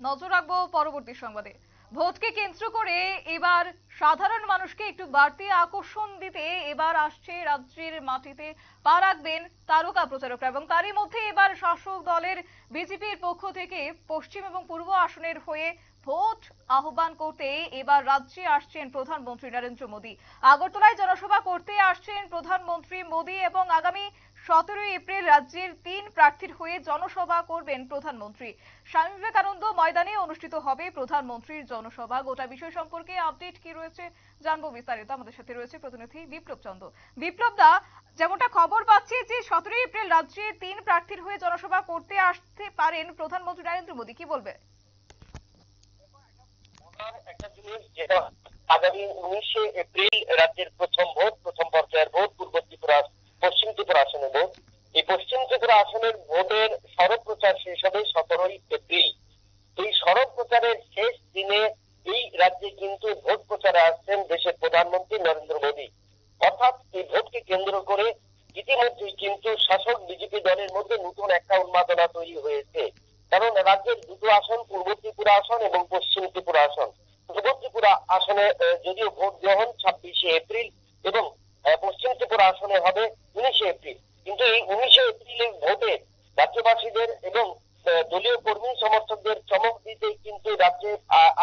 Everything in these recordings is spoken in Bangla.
নজর রাখবো পরবর্তী সংবাদে। ভোটকে কেন্দ্র করে এবার সাধারণ মানুষকে একটু বাড়তি আকর্ষণ দিতে এবার আসছে রাজ্যের মাটিতে পা রাখবেন তারকা প্রচারকরা, এবং তারই মধ্যে এবার শাসক দলের বিজেপির পক্ষ থেকে পশ্চিম এবং পূর্ব আসনের হয়ে ভোট আহ্বান করতে এবার রাজ্যে আসছেন প্রধানমন্ত্রী নরেন্দ্র মোদী। আগরতলায় জনসভা করতে আসছেন প্রধানমন্ত্রী মোদী, এবং আগামী 17 এপ্রিল রাজ্যের 3 প্রার্থীর হয়ে জনসভা করবেন প্রধানমন্ত্রী। স্বামী বিবেকানন্দ ময়দানে অনুষ্ঠিত হবে প্রধানমন্ত্রীর জনসভা। গোটা বিষয় সম্পর্কে আপডেট কি রয়েছে জানবো বিস্তারিত। আমাদের সাথে রয়েছে প্রতিনিধি বিপ্লব চন্দ্র। বিপ্লব দা, যেমনটা খবর পাচ্ছি যে 17 এপ্রিল রাজ্যে 3 প্রার্থীর হয়ে জনসভা করতে আসতে পারেন প্রধানমন্ত্রী নরেন্দ্র মোদী, কি বলবে? একটা জিনিস যেটা আগামী 19শে এপ্রিল রাজ্যের প্রথম পর্যায়ের ভোট, পূর্ব ত্রিপুরা পশ্চিম ত্রিপুরা আসনের ভোট। এই পশ্চিম ত্রিপুরা আসনের ভোটের সড়ক প্রচার শেষ হবে 17ই এপ্রিল। এই সড়ক প্রচারের শেষ দিনে এই রাজ্যে কিন্তু ভোট প্রচারে আসছেন দেশের প্রধানমন্ত্রী নরেন্দ্র মোদী। অর্থাৎ এই ভোটকে কেন্দ্র করে ইতিমধ্যেই কিন্তু শাসক বিজেপি দলের মধ্যে নতুন একটা উন্মাদনা তৈরি হয়েছে। কারণ রাজ্যের দুটো আসন, পূর্ব ত্রিপুরা আসন এবং পশ্চিম ত্রিপুরা আসন। পূর্ব ত্রিপুরা আসনে যদিও ভোট গ্রহণ 26শে এপ্রিল এবং পশ্চিম ত্রিপুরা আসনে হবে 19শে এপ্রিল, কিন্তু এই 19শে এপ্রিলের ভোটে রাজ্যবাসীদের এবং দলীয় কর্মী সমর্থকদের চমক দিতেই কিন্তু রাজ্যে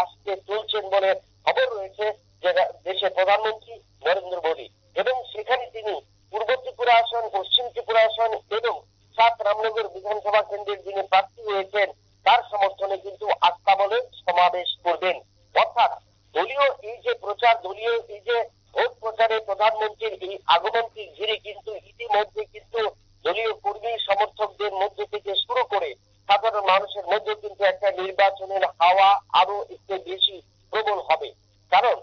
আসতে চলছেন বলে খবর রয়েছে যে দেশের প্রধানমন্ত্রী নরেন্দ্র মোদী। এবং সেখানে তিনি পূর্ব ত্রিপুরা আসন, পশ্চিম ত্রিপুরা আসন এবং 7 রামনগর বিধানসভা কেন্দ্রের যিনি প্রার্থী হয়েছেন তার সমর্থনে কিন্তু আস্থা বলে সমাবেশ করবেন। অর্থাৎ দলীয় এই যে প্রচার, দলীয় এই যে ভোট প্রচারে প্রধানমন্ত্রীর এই আগমনকে ঘিরে কিন্তু ইতিমধ্যে কিন্তু দলীয় কর্মী সমর্থকদের মধ্যে থেকে শুরু করে সাধারণ মানুষের মধ্যে কিন্তু একটা নির্বাচনের হাওয়া আরো একটু বেশি প্রবল হবে। কারণ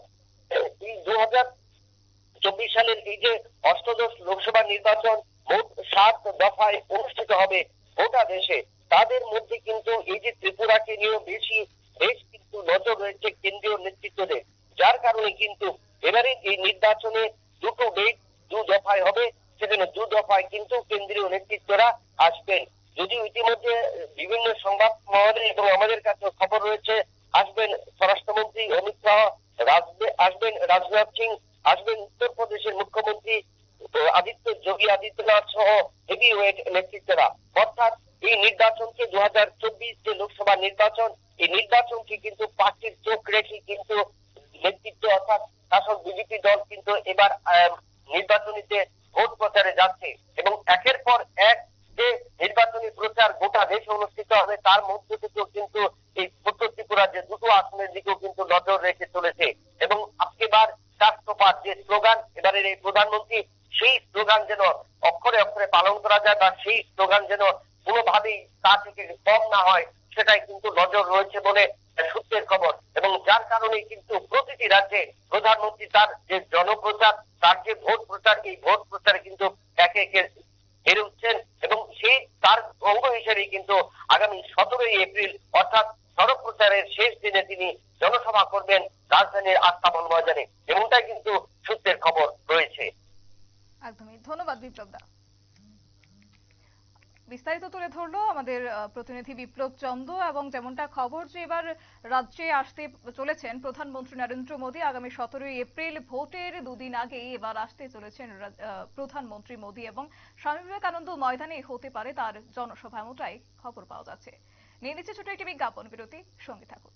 এই 2024 সালের এই যে অষ্টাদশ লোকসভা নির্বাচন মোট 7 দফায় অনুষ্ঠিত হবে গোটা দেশে, তাদের মধ্যে কিন্তু এই যে ত্রিপুরাকে নিয়েও বেশ কিন্তু নজর রয়েছে কেন্দ্রীয় নেতৃত্বদের। যার কারণে কিন্তু এবারে এই নির্বাচনে দুটো ডেট 2 দফায় হবে, সেখানে 2 দফায় কিন্তু কেন্দ্রীয় নেতৃত্বরা আসবেন। যদিও ইতিমধ্যে বিভিন্ন সংবাদ মহলে এবং আমাদের কাছে খবর রয়েছে আসবেন স্বরাষ্ট্রমন্ত্রী অমিত শাহ, আসবেন রাজনাথ সিং, আসবেন উত্তরপ্রদেশের মুখ্যমন্ত্রী যোগী আদিত্যনাথ সহ হেভি ওয়েট নেতৃত্বরা। অর্থাৎ এই নির্বাচনকে 2024 যে লোকসভা নির্বাচন, এই নির্বাচনকে কিন্তু পার্টির চোখ রেখে কিন্তু নেতৃত্ব অর্থাৎ শাসক বিজেপি দল কিন্তু এবার নির্বাচনীতে ভোট প্রচারে যাচ্ছে এবং একের পর এক যে নির্বাচনী প্রচার গোটা দেশে অনুষ্ঠিত হবে তার মধ্যে থেকেও কিন্তু এই উত্তর ত্রিপুরা যে দুটো আসনের দিকেও কিন্তু নজর রেখে চলেছে। এবং আজকেবার রাষ্ট্রপাত যে স্লোগান এবারের এই প্রধানমন্ত্রী, সেই স্লোগান যেন অক্ষরে অক্ষরে পালন করা যায় বা সেই স্লোগান যেন কোনোভাবেই তা থেকে কম না হয়, সেটাই কিন্তু নজর রয়েছে বলে সূত্রের খবর। এবং যার কারণে কিন্তু প্রতিটি রাজ্যে প্রধানমন্ত্রী তার যে জনপ্রচার, তার যে ভোট প্রচার, এই ভোট প্রচারে কিন্তু একে একে হেরে উঠছেন এবং সেই তার অঙ্গ হিসেবে কিন্তু আগামী 17ই এপ্রিল অর্থাৎ সড়ক প্রচারের শেষ দিনে তিনি জনসভা করবেন রাজধানীর আস্তাবল ময়দানে, এমনটাই কিন্তু সূত্রের খবর রয়েছে। একদমই ধন্যবাদ বিপ্লব দা। বিস্তারিত তুলে ধরলো আমাদের প্রতিনিধি বিপ্লব চন্দ্র। এবং যেমনটা খবর যে এবার রাজ্যে আসতে চলেছেন প্রধানমন্ত্রী নরেন্দ্র মোদী আগামী 17 এপ্রিল, ভোটের দুদিন আগেই এবার আসতে চলেছেন প্রধানমন্ত্রী মোদী, এবং স্বামী বিবেকানন্দ ময়দানে হতে পারে তার জনসভা, এমনটাই খবর পাওয়া যাচ্ছে। নিয়ে নিচ্ছে ছোট একটি বিজ্ঞাপন বিরতি, সঙ্গে থাকুন।